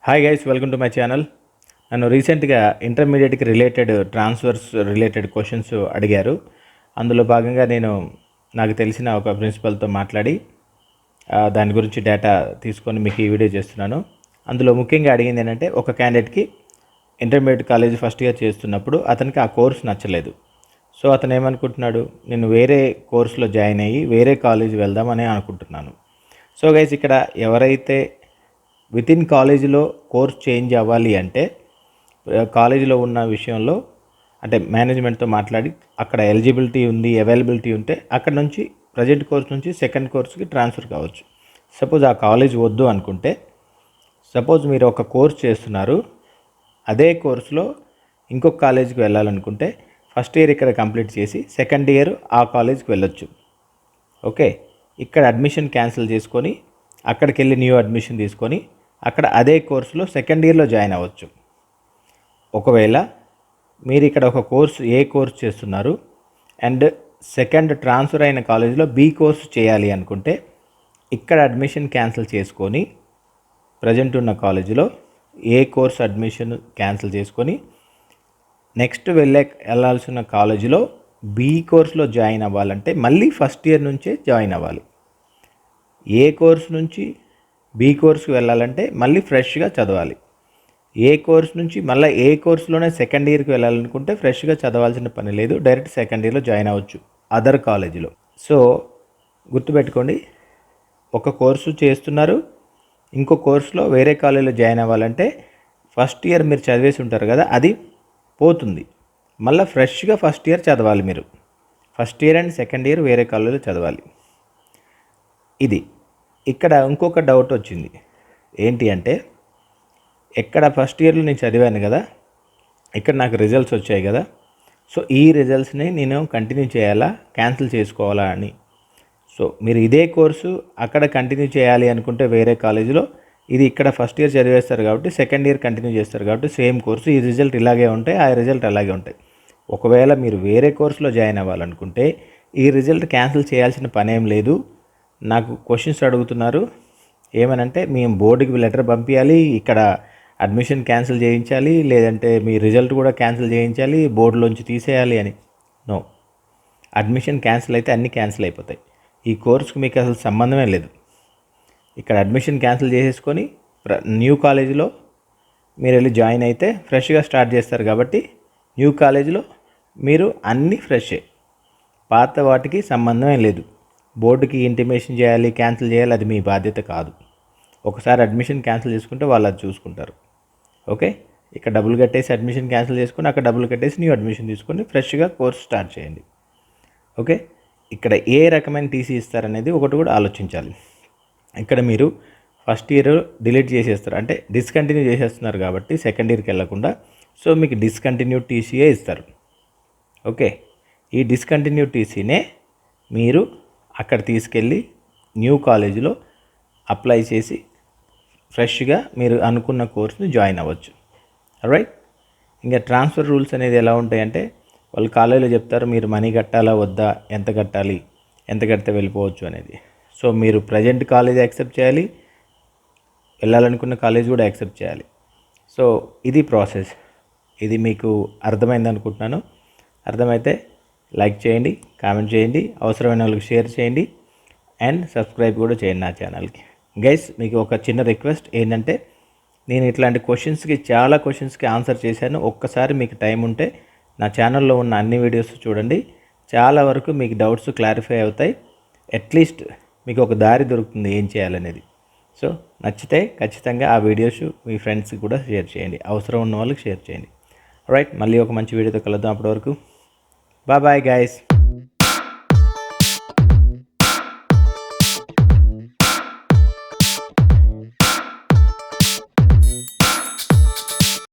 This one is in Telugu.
Hi guys, welcome to my channel. నన్ను రీసెంట్గా ఇంటర్మీడియట్కి రిలేటెడ్ ట్రాన్స్ఫర్స్ రిలేటెడ్ క్వశ్చన్స్ అడిగారు. అందులో భాగంగా నేను నాకు తెలిసిన ఒక ప్రిన్సిపల్తో మాట్లాడి దాని గురించి డేటా తీసుకొని మీకు ఈ వీడియో చేస్తున్నాను. అందులో ముఖ్యంగా అడిగింది ఏంటంటే, ఒక క్యాండిడేట్కి ఇంటర్మీడియట్ కాలేజ్ ఫస్ట్ ఇయర్ చేస్తున్నప్పుడు అతనికి ఆ కోర్స్ నచ్చలేదు. సో అతను ఏమనుకుంటున్నాడు, నేను వేరే కోర్సులో జాయిన్ అయ్యి వేరే కాలేజ్ వెళ్దామని అనుకుంటున్నాను. సో గైస్, ఇక్కడ ఎవరైతే వితిన్ కాలేజీలో కోర్స్ చేంజ్ అవ్వాలి అంటే కాలేజీలో ఉన్న విషయంలో అంటే మేనేజ్మెంట్తో మాట్లాడి అక్కడ ఎలిజిబిలిటీ ఉంది, అవైలబిలిటీ ఉంటే అక్కడ నుంచి ప్రజెంట్ కోర్స్ నుంచి సెకండ్ కోర్స్కి ట్రాన్స్ఫర్ కావచ్చు. సపోజ్ ఆ కాలేజ్ వద్దు అనుకుంటే, సపోజ్ మీరు ఒక కోర్స్ చేస్తున్నారు, అదే కోర్సులో ఇంకొక కాలేజీకి వెళ్ళాలనుకుంటే ఫస్ట్ ఇయర్ ఇక్కడ కంప్లీట్ చేసి సెకండ్ ఇయర్ ఆ కాలేజ్కి వెళ్ళొచ్చు. ఓకే, ఇక్కడ అడ్మిషన్ క్యాన్సిల్ చేసుకొని అక్కడికి వెళ్ళి న్యూ అడ్మిషన్ తీసుకొని అక్కడ అదే కోర్సులో సెకండ్ ఇయర్లో జాయిన్ అవ్వచ్చు. ఒకవేళ మీరు ఇక్కడ ఒక కోర్సు ఏ కోర్స్ చేస్తున్నారు అండ్ సెకండ్ ట్రాన్స్ఫర్ అయిన కాలేజీలో బి కోర్సు చేయాలి అనుకుంటే ఇక్కడ అడ్మిషన్ క్యాన్సిల్ చేసుకొని ప్రజెంట్ ఉన్న కాలేజీలో ఏ కోర్స్ అడ్మిషన్ క్యాన్సిల్ చేసుకొని నెక్స్ట్ వెళ్ళాల్సిన కాలేజీలో బి కోర్సులో జాయిన్ అవ్వాలంటే మళ్ళీ ఫస్ట్ ఇయర్ నుంచే జాయిన్ అవ్వాలి. ఏ కోర్సు నుంచి బి కోర్సుకి వెళ్ళాలంటే మళ్ళీ ఫ్రెష్గా చదవాలి. ఏ కోర్స్ నుంచి మళ్ళీ ఏ కోర్సులోనే సెకండ్ ఇయర్కి వెళ్ళాలనుకుంటే ఫ్రెష్గా చదవాల్సిన పని లేదు, డైరెక్ట్ సెకండ్ ఇయర్లో జాయిన్ అవ్వచ్చు అదర్ కాలేజీలో. సో గుర్తుపెట్టుకోండి, ఒక కోర్సు చేస్తున్నారు, ఇంకో కోర్సులో వేరే కాలేజీలో జాయిన్ అవ్వాలంటే ఫస్ట్ ఇయర్ మీరు చదివేసి ఉంటారు కదా, అది పోతుంది. మళ్ళీ ఫ్రెష్గా ఫస్ట్ ఇయర్ చదవాలి. మీరు first year and second year వేరే కాలేజీలో చదవాలి. ఇది ఇక్కడ ఇంకొక డౌట్ వచ్చింది. ఏంటి అంటే, ఎక్కడ ఫస్ట్ ఇయర్లో నేను చదివాను కదా, ఇక్కడ నాకు రిజల్ట్స్ వచ్చాయి కదా, సో ఈ రిజల్ట్స్ని నేను కంటిన్యూ చేయాలా క్యాన్సిల్ చేసుకోవాలా అని. సో మీరు ఇదే కోర్సు అక్కడ కంటిన్యూ చేయాలి అనుకుంటే వేరే కాలేజీలో, ఇది ఇక్కడ ఫస్ట్ ఇయర్ చదివేస్తారు కాబట్టి సెకండ్ ఇయర్ కంటిన్యూ చేస్తారు కాబట్టి సేమ్ కోర్సు, ఈ రిజల్ట్ ఇలాగే ఉంటాయి, ఆ రిజల్ట్ అలాగే ఉంటాయి. ఒకవేళ మీరు వేరే కోర్సులో జాయిన్ అవ్వాలనుకుంటే ఈ రిజల్ట్ క్యాన్సిల్ చేయాల్సిన పనేం లేదు. నాకు క్వశ్చన్స్ అడుగుతున్నారు ఏమనంటే, మేము బోర్డుకి లెటర్ పంపించాలి, ఇక్కడ అడ్మిషన్ క్యాన్సిల్ చేయించాలి, లేదంటే మీ రిజల్ట్ కూడా క్యాన్సిల్ చేయించాలి, బోర్డులోంచి తీసేయాలి అని. నో, అడ్మిషన్ క్యాన్సిల్ అయితే అన్నీ క్యాన్సిల్ అయిపోతాయి. ఈ కోర్సుకి మీకు అసలు సంబంధమే లేదు. ఇక్కడ అడ్మిషన్ క్యాన్సిల్ చేసేసుకొని న్యూ కాలేజీలో మీరు వెళ్ళి జాయిన్ అయితే ఫ్రెష్గా స్టార్ట్ చేస్తారు కాబట్టి న్యూ కాలేజీలో మీరు అన్నీ ఫ్రెషే, పాత వాటికి సంబంధమే లేదు. బోర్డుకి ఇంటిమేషన్ చేయాలి, క్యాన్సిల్ చేయాలి, అది మీ బాధ్యత కాదు. ఒకసారి అడ్మిషన్ క్యాన్సిల్ చేసుకుంటే వాళ్ళు అది చూసుకుంటారు. ఓకే, ఇక్కడ డబ్బులు కట్టేసి అడ్మిషన్ క్యాన్సిల్ చేసుకుని అక్కడ డబ్బులు కట్టేసి న్యూ అడ్మిషన్ తీసుకొని ఫ్రెష్గా కోర్స్ స్టార్ట్ చేయండి. ఓకే, ఇక్కడ ఏ రకమైన టీసీ ఇస్తారనేది ఒకటి కూడా ఆలోచించాలి. ఇక్కడ మీరు ఫస్ట్ ఇయర్ డిలీట్ చేసేస్తారు, అంటే డిస్కంటిన్యూ చేసేస్తున్నారు కాబట్టి సెకండ్ ఇయర్కి వెళ్ళకుండా, సో మీకు డిస్కంటిన్యూ టీసీయే ఇస్తారు. ఓకే, ఈ డిస్కంటిన్యూ టీసీనే మీరు అక్కడ తీసుకెళ్ళి న్యూ కాలేజీలో అప్లై చేసి ఫ్రెష్గా మీరు అనుకున్న కోర్స్ని జాయిన్ అవ్వచ్చు. రైట్, ఇంకా ట్రాన్స్ఫర్ రూల్స్ అనేది ఎలా ఉంటాయంటే, వాళ్ళు కాలేజీలో చెప్తారు మీరు మనీ కట్టాలా వద్దా, ఎంత కట్టాలి, ఎంత కడితే వెళ్ళిపోవచ్చు అనేది. సో మీరు ప్రజెంట్ కాలేజ్ యాక్సెప్ట్ చేయాలి, వెళ్ళాలనుకున్న కాలేజ్ కూడా యాక్సెప్ట్ చేయాలి. సో ఇది ప్రాసెస్. ఇది మీకు అర్థమైంది అనుకుంటున్నాను. అర్థమైతే లైక్ చేయండి, కామెంట్ చేయండి, అవసరమైన వాళ్ళకి షేర్ చేయండి అండ్ సబ్స్క్రైబ్ కూడా చేయండి నా ఛానల్కి. గైస్, మీకు ఒక చిన్న రిక్వెస్ట్ ఏంటంటే, నేను ఇట్లాంటి చాలా క్వశ్చన్స్కి ఆన్సర్ చేశాను. ఒక్కసారి మీకు టైం ఉంటే నా ఛానల్లో ఉన్న అన్ని వీడియోస్ చూడండి, చాలా వరకు మీకు డౌట్స్ క్లారిఫై అవుతాయి. అట్లీస్ట్ మీకు ఒక దారి దొరుకుతుంది ఏం చేయాలనేది. సో నచ్చితే ఖచ్చితంగా ఆ వీడియోస్ మీ ఫ్రెండ్స్కి కూడా షేర్ చేయండి, అవసరం ఉన్న వాళ్ళకి షేర్ చేయండి. రైట్, మళ్ళీ ఒక మంచి వీడియోతో కలుద్దాం. అప్పటి వరకు bye bye guys.